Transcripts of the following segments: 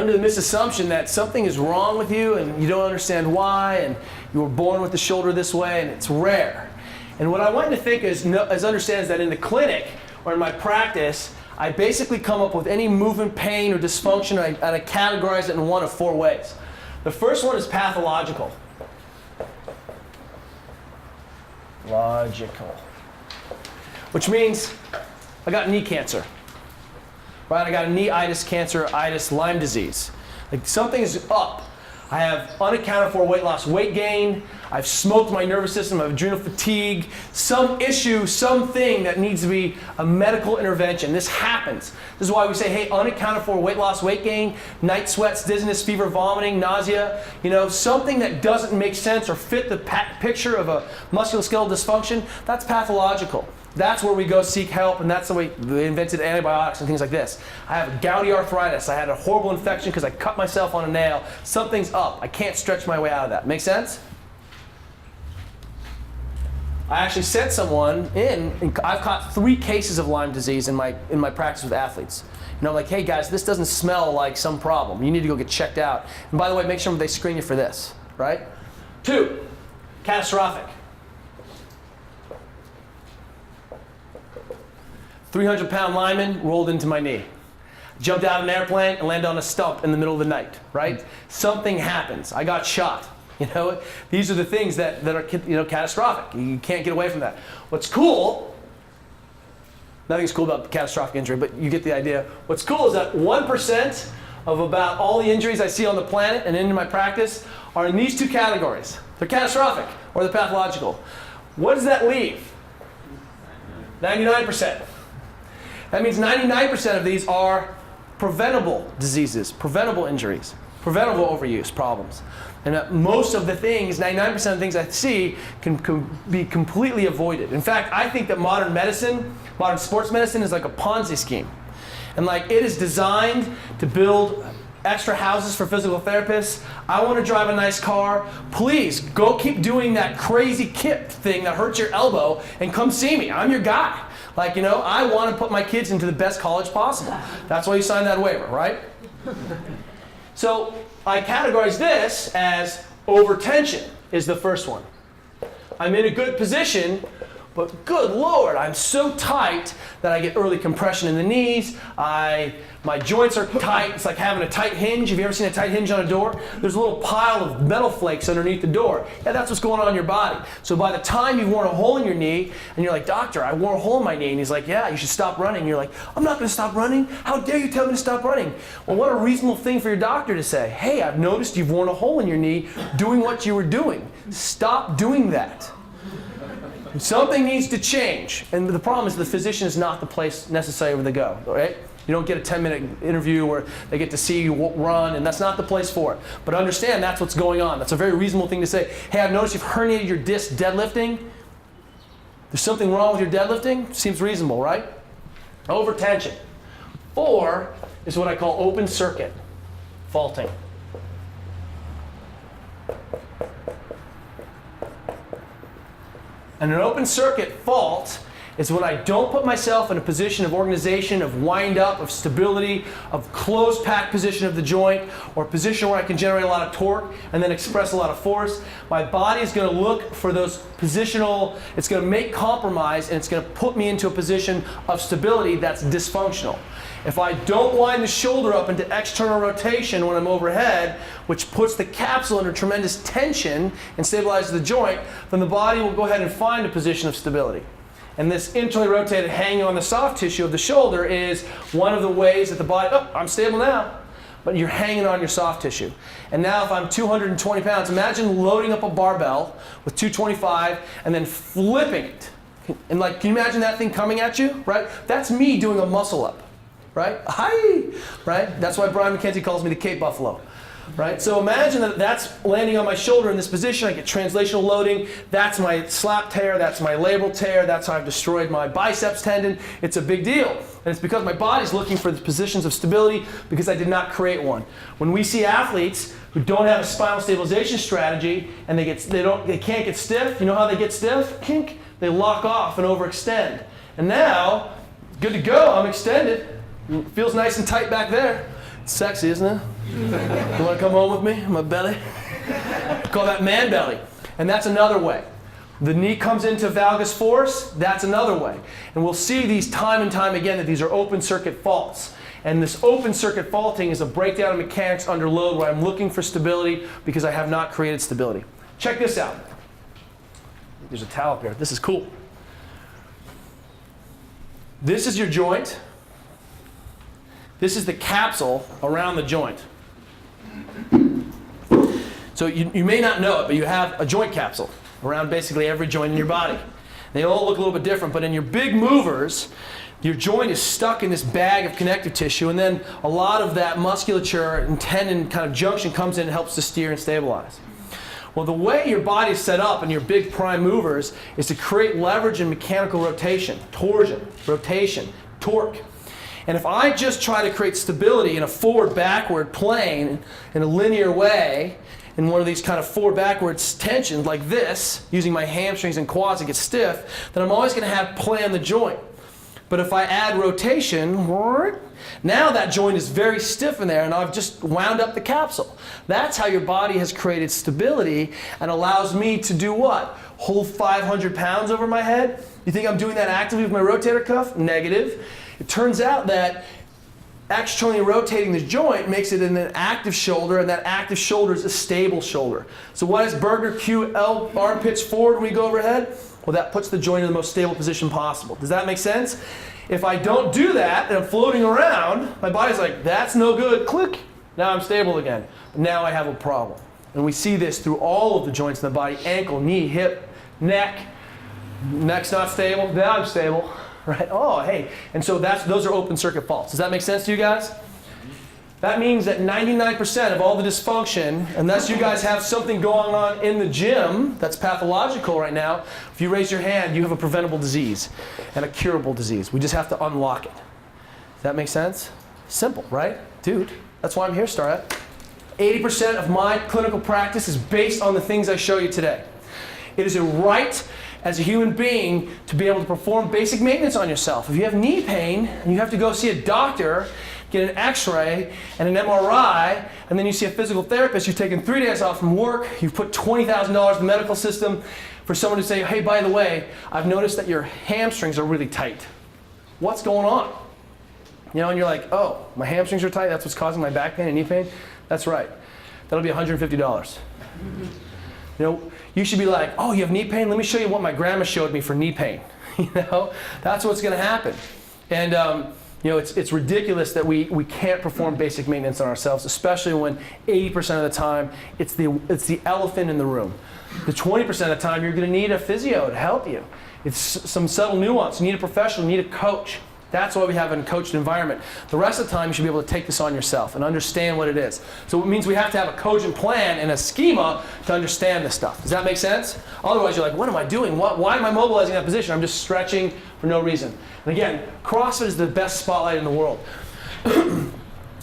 under the misassumption that something is wrong with you and you don't understand why, and you were born with the shoulder this way, and it's rare. And what I want you to think is understand is that in the clinic or in my practice, I basically come up with any movement pain or dysfunction, and I categorize it in one of 4 ways. The first one is pathological. Logical. Which means I got knee cancer. Right? I got a knee-itis cancer, itis, Lyme disease. Like something is up. I have unaccounted for weight loss, weight gain. I've smoked my nervous system. I have adrenal fatigue. Some issue, something that needs to be a medical intervention. This happens. This is why we say, hey, unaccounted for weight loss, weight gain, night sweats, dizziness, fever, vomiting, nausea. You know, something that doesn't make sense or fit the picture of a musculoskeletal dysfunction. That's pathological. That's where we go seek help, and that's the way they invented antibiotics and things like this. I have gouty arthritis. I had a horrible infection because I cut myself on a nail. Something's up. I can't stretch my way out of that. Make sense? I actually sent someone in, and I've caught 3 cases of Lyme disease in my practice with athletes. You know, like, hey guys, this doesn't smell like some problem. You need to go get checked out. And by the way, make sure they screen you for this, right? 2, catastrophic. 300-pound lineman rolled into my knee. Jumped out of an airplane and landed on a stump in the middle of the night, right? Something happens. I got shot. You know, these are the things that are, you know, catastrophic. You can't get away from that. What's cool, nothing's cool about catastrophic injury, but you get the idea. What's cool is that 1% of about all the injuries I see on the planet and in my practice are in these 2 categories. They're catastrophic or they're pathological. What does that leave? 99%. That means 99% of these are preventable diseases, preventable injuries, preventable overuse problems. And most of the things, 99% of the things I see can be completely avoided. In fact, I think that modern medicine, modern sports medicine is like a Ponzi scheme. And like it is designed to build extra houses for physical therapists. I want to drive a nice car. Please go keep doing that crazy kip thing that hurts your elbow and come see me. I'm your guy. Like, you know, I want to put my kids into the best college possible. That's why you signed that waiver, right? So I categorize this as overtension is the first one. I'm in a good position, but good Lord, I'm so tight that I get early compression in the knees. My joints are tight. It's like having a tight hinge. Have you ever seen a tight hinge on a door? There's a little pile of metal flakes underneath the door. Yeah, that's what's going on in your body. So by the time you've worn a hole in your knee, and you're like, doctor, I wore a hole in my knee. And he's like, yeah, you should stop running. And you're like, I'm not going to stop running. How dare you tell me to stop running? Well, what a reasonable thing for your doctor to say. Hey, I've noticed you've worn a hole in your knee doing what you were doing. Stop doing that. Something needs to change. And the problem is the physician is not the place necessary where they go, right? You don't get a 10-minute interview where they get to see you run, and that's not the place for it. But understand that's what's going on. That's a very reasonable thing to say. Hey, I've noticed you've herniated your disc deadlifting. There's something wrong with your deadlifting? Seems reasonable, right? Overtension. 4 is what I call open circuit faulting. And an open circuit fault is when I don't put myself in a position of organization, of wind up, of stability, of closed packed position of the joint, or a position where I can generate a lot of torque and then express a lot of force. My body is going to look for those positional, it's going to make compromise, and it's going to put me into a position of stability that's dysfunctional. If I don't wind the shoulder up into external rotation when I'm overhead, which puts the capsule under tremendous tension and stabilizes the joint, then the body will go ahead and find a position of stability. And this internally rotated hanging on the soft tissue of the shoulder is one of the ways that the body, oh, I'm stable now. But you're hanging on your soft tissue. And now if I'm 220 pounds, imagine loading up a barbell with 225 and then flipping it. And like, can you imagine that thing coming at you, right? That's me doing a muscle up, right? Hi, right? That's why Brian McKenzie calls me the Cape Buffalo. Right? So imagine that that's landing on my shoulder in this position. I get translational loading. That's my slap tear. That's my labral tear. That's how I've destroyed my biceps tendon. It's a big deal. And it's because my body's looking for the positions of stability because I did not create one. When we see athletes who don't have a spinal stabilization strategy and they can't get stiff, you know how they get stiff? Kink. They lock off and overextend. And now, good to go. I'm extended. It feels nice and tight back there. It's sexy, isn't it? You want to come home with me? My belly? Call that man belly. And that's another way. The knee comes into valgus force, that's another way. And we'll see these time and time again that these are open circuit faults. And this open circuit faulting is a breakdown of mechanics under load where I'm looking for stability because I have not created stability. Check this out. There's a towel up here. This is cool. This is your joint. This is the capsule around the joint. So you may not know it, but you have a joint capsule around basically every joint in your body. They all look a little bit different, but in your big movers, your joint is stuck in this bag of connective tissue, and then a lot of that musculature and tendon kind of junction comes in and helps to steer and stabilize. Well, the way your body is set up in your big prime movers is to create leverage and mechanical rotation, torsion, rotation, torque. And if I just try to create stability in a forward-backward plane in a linear way, in one of these kind of forward-backwards tensions like this, using my hamstrings and quads to get stiff, then I'm always going to have play on the joint. But if I add rotation, now that joint is very stiff in there and I've just wound up the capsule. That's how your body has created stability and allows me to do what? Hold 500 pounds over my head? You think I'm doing that actively with my rotator cuff? Negative. It turns out that externally rotating the joint makes it an active shoulder, and that active shoulder is a stable shoulder. So why does Bergner cue arm pitch forward when we go overhead? Well, that puts the joint in the most stable position possible. Does that make sense? If I don't do that and I'm floating around, my body's like, that's no good, click. Now I'm stable again. But now I have a problem. And we see this through all of the joints in the body: ankle, knee, hip, neck. Neck's not stable, now I'm stable. Right? Oh, hey. And so those are open circuit faults. Does that make sense to you guys? That means that 99% of all the dysfunction, unless you guys have something going on in the gym that's pathological right now, if you raise your hand, you have a preventable disease and a curable disease. We just have to unlock it. Does that make sense? Simple, right? Dude, that's why I'm here, Starrett. 80% of my clinical practice is based on the things I show you today. It is a right as a human being to be able to perform basic maintenance on yourself. If you have knee pain and you have to go see a doctor, get an x-ray and an MRI, and then you see a physical therapist, you've taken 3 days off from work, you've put $20,000 in the medical system for someone to say, hey, by the way, I've noticed that your hamstrings are really tight. What's going on? You know, and you're like, oh, my hamstrings are tight, that's what's causing my back pain and knee pain? That's right. That'll be $150. You know, you should be like, oh, you have knee pain? Let me show you what my grandma showed me for knee pain. You know, that's what's going to happen. And you know, it's ridiculous that we can't perform basic maintenance on ourselves, especially when 80% of the time it's the elephant in the room. The 20% of the time you're going to need a physio to help you. It's some subtle nuance. You need a professional, you need a coach. That's why we have a coached environment. The rest of the time you should be able to take this on yourself and understand what it is. So it means we have to have a cogent plan and a schema to understand this stuff. Does that make sense? Otherwise you're like, what am I doing? Why am I mobilizing that position? I'm just stretching for no reason. And again, CrossFit is the best spotlight in the world.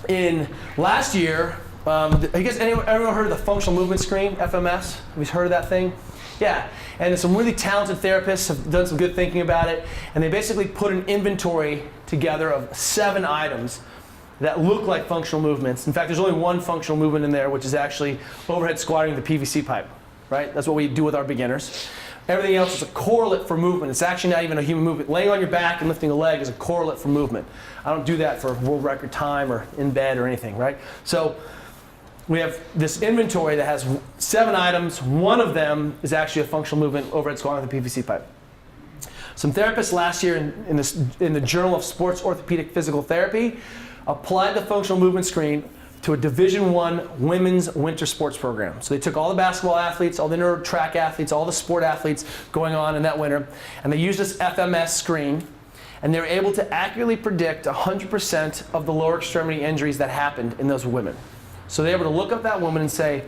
In last year, I guess everyone heard of the functional movement screen, FMS? Have you heard of that thing? Yeah, and some really talented therapists have done some good thinking about it, and they basically put an inventory together of 7 items that look like functional movements. In fact, there's only one functional movement in there, which is actually overhead squatting the PVC pipe, right? That's what we do with our beginners. Everything else is a correlate for movement. It's actually not even a human movement. Laying on your back and lifting a leg is a correlate for movement. I don't do that for world record time or in bed or anything, right? So we have this inventory that has 7 items. One of them is actually a functional movement, overhead squatting with a PVC pipe. Some therapists last year in the Journal of Sports Orthopedic Physical Therapy applied the functional movement screen to a Division I women's winter sports program. So they took all the basketball athletes, all the indoor track athletes, all the sport athletes going on in that winter, and they used this FMS screen, and they were able to accurately predict 100% of the lower extremity injuries that happened in those women. So they were able to look up that woman and say,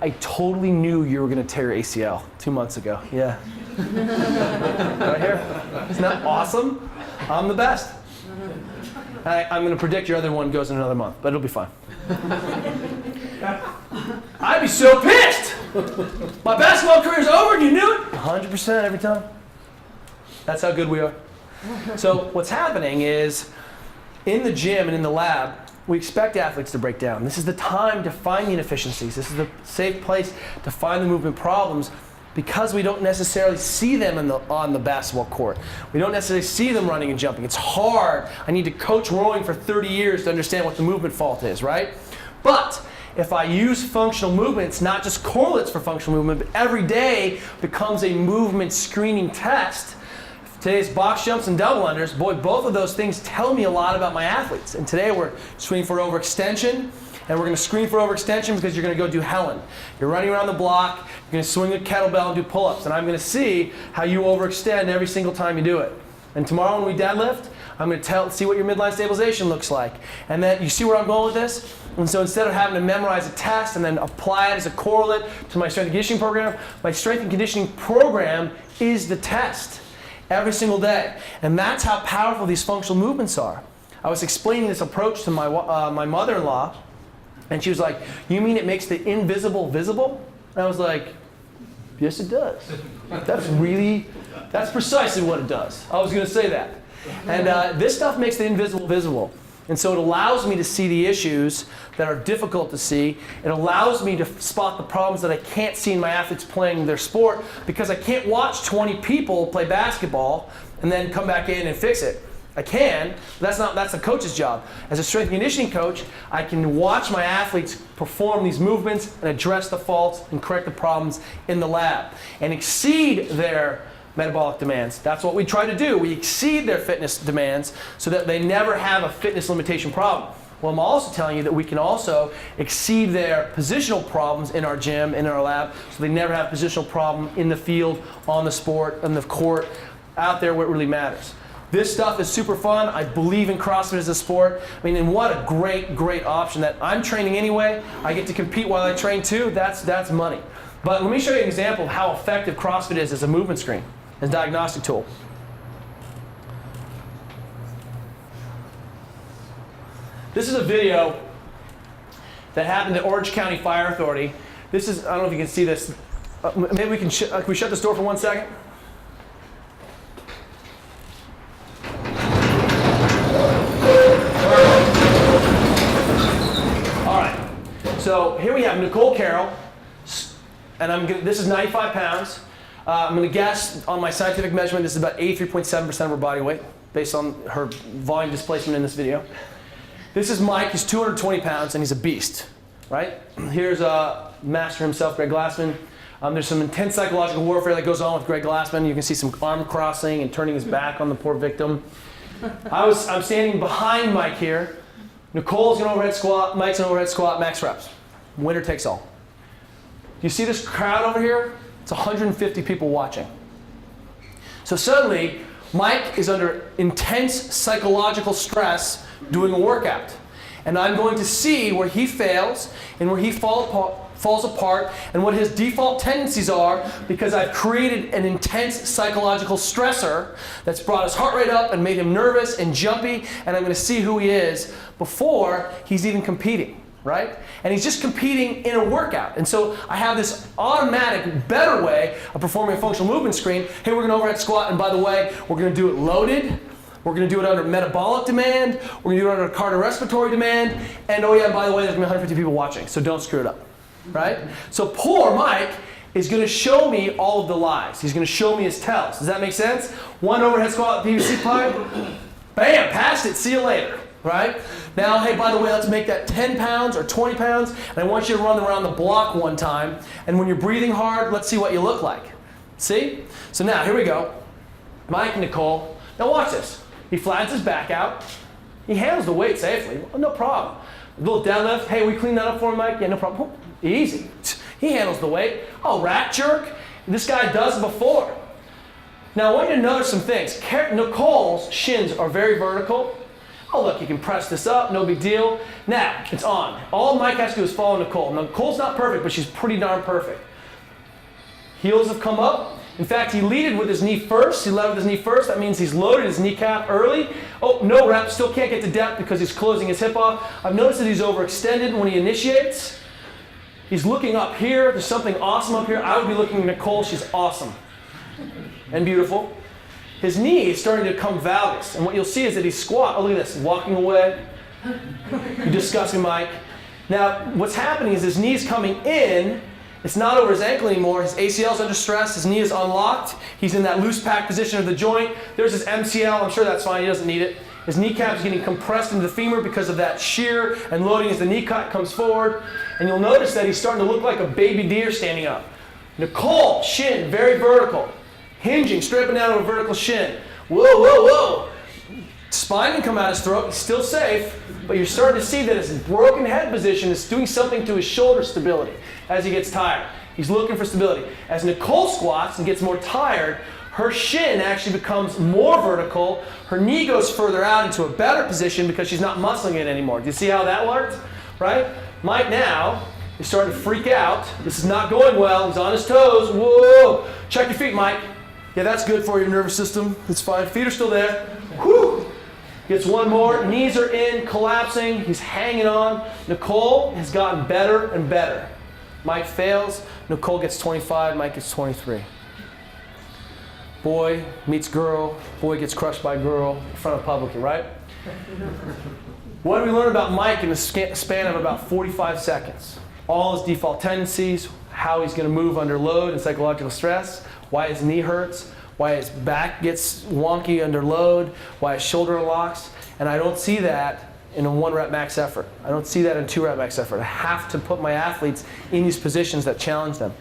I totally knew you were going to tear your ACL 2 months ago. Yeah. Right here. Isn't that awesome? I'm the best. I'm going to predict your other one goes in another month, but it'll be fine. I'd be so pissed. My basketball career's over and you knew it. 100% every time. That's how good we are. So what's happening is in the gym and in the lab, we expect athletes to break down. This is the time to find the inefficiencies. This is the safe place to find the movement problems, because we don't necessarily see them on the basketball court. We don't necessarily see them running and jumping. It's hard. I need to coach rowing for 30 years to understand what the movement fault is, right? But if I use functional movement, it's not just correlates for functional movement, but every day becomes a movement screening test. Today's box jumps and double unders, boy, both of those things tell me a lot about my athletes. And today we're screening for overextension, and we're going to screen for overextension because you're going to go do Helen. You're running around the block, you're going to swing a kettlebell and do pull-ups, and I'm going to see how you overextend every single time you do it. And tomorrow when we deadlift, I'm going to see what your midline stabilization looks like. And then you see where I'm going with this? And so instead of having to memorize a test and then apply it as a correlate to my strength and conditioning program, my strength and conditioning program is the test every single day. And that's how powerful these functional movements are. I was explaining this approach to my mother-in-law, and she was like, "You mean it makes the invisible visible?" And I was like, "Yes, it does. That's precisely what it does." I was going to say that. And this stuff makes the invisible visible. And so it allows me to see the issues that are difficult to see. It allows me to spot the problems that I can't see in my athletes playing their sport, because I can't watch 20 people play basketball and then come back in and fix it. I can, but that's the coach's job. As a strength and conditioning coach, I can watch my athletes perform these movements and address the faults and correct the problems in the lab and exceed their metabolic demands. That's what we try to do. We exceed their fitness demands so that they never have a fitness limitation problem. Well, I'm also telling you that we can also exceed their positional problems in our gym, in our lab, so they never have a positional problem in the field, on the sport, on the court, out there where it really matters. This stuff is super fun. I believe in CrossFit as a sport. I mean, and what a great, great option that I'm training anyway. I get to compete while I train too. That's money. But let me show you an example of how effective CrossFit is as a movement screen, as a diagnostic tool. This is a video that happened at Orange County Fire Authority. This is, I don't know if you can see this. Maybe we can we shut this door for 1 second? All right. So here we have Nicole Carroll, and this is 95 pounds. I'm going to guess on my scientific measurement this is about 83.7% of her body weight based on her volume displacement in this video. This is Mike. He's 220 pounds and he's a beast, right? Here's master himself, Greg Glassman. There's some intense psychological warfare that goes on with Greg Glassman. You can see some arm crossing and turning his back on the poor victim. I'm standing behind Mike here. Nicole's an overhead squat, Mike's an overhead squat, max reps. Winner takes all. You see this crowd over here? It's 150 people watching. So suddenly, Mike is under intense psychological stress doing a workout. And I'm going to see where he fails and where he falls apart and what his default tendencies are, because I've created an intense psychological stressor that's brought his heart rate up and made him nervous and jumpy, and I'm going to see who he is before he's even competing. Right? And he's just competing in a workout. And so I have this automatic, better way of performing a functional movement screen. Hey, we're going to overhead squat, and by the way, we're going to do it loaded. We're going to do it under metabolic demand. We're going to do it under cardiorespiratory demand. And oh yeah, by the way, there's going to be 150 people watching, so don't screw it up. Right? So poor Mike is going to show me all of the lies. He's going to show me his tells. Does that make sense? One overhead squat, PVC pipe. Bam, passed it, see you later. Right? Now, hey, by the way, let's make that 10 pounds or 20 pounds, and I want you to run around the block one time, and when you're breathing hard, let's see what you look like. See? So now, here we go. Mike and Nicole. Now watch this. He flattens his back out. He handles the weight safely. Well, no problem. A little deadlift. Hey, we clean that up for him, Mike? Yeah, no problem. Easy. He handles the weight. Oh, rack jerk. This guy does it before. Now, I want you to notice some things. Nicole's shins are very vertical. Oh, look, you can press this up, no big deal. Now, it's on. All Mike has to do is follow Nicole. Now, Nicole's not perfect, but she's pretty darn perfect. Heels have come up. In fact, he leaded with his knee first. He led with his knee first. That means he's loaded his kneecap early. Oh, no rep. Still can't get to depth because he's closing his hip off. I've noticed that he's overextended when he initiates. He's looking up here. There's something awesome up here. I would be looking at Nicole. She's awesome and beautiful. His knee is starting to become valgus. And what you'll see is that he's squat. Oh, look at this. Walking away. You disgusting Mike. Now, what's happening is his knee's coming in. It's not over his ankle anymore. His ACL's under stress. His knee is unlocked. He's in that loose pack position of the joint. There's his MCL. I'm sure that's fine. He doesn't need it. His kneecap's getting compressed into the femur because of that shear and loading as the kneecap comes forward. And you'll notice that he's starting to look like a baby deer standing up. Nicole, shin, very vertical. Hinging, straight up and down to a vertical shin. Whoa, whoa, whoa. Spine can come out his throat. He's still safe. But you're starting to see that his broken head position is doing something to his shoulder stability as he gets tired. He's looking for stability. As Nicole squats and gets more tired, her shin actually becomes more vertical. Her knee goes further out into a better position because she's not muscling it anymore. Do you see how that worked? Right? Mike now is starting to freak out. This is not going well. He's on his toes. Whoa! Check your feet, Mike. Yeah, that's good for your nervous system. It's fine. Feet are still there. Whew! Gets one more. Knees are in, collapsing. He's hanging on. Nicole has gotten better and better. Mike fails. Nicole gets 25. Mike gets 23. Boy meets girl. Boy gets crushed by girl in front of public, right? What did we learn about Mike in the span of about 45 seconds? All his default tendencies, how he's going to move under load and psychological stress, why his knee hurts, why his back gets wonky under load, why his shoulder locks, and I don't see that in a 1-rep max effort. I don't see that in 2-rep max effort. I have to put my athletes in these positions that challenge them.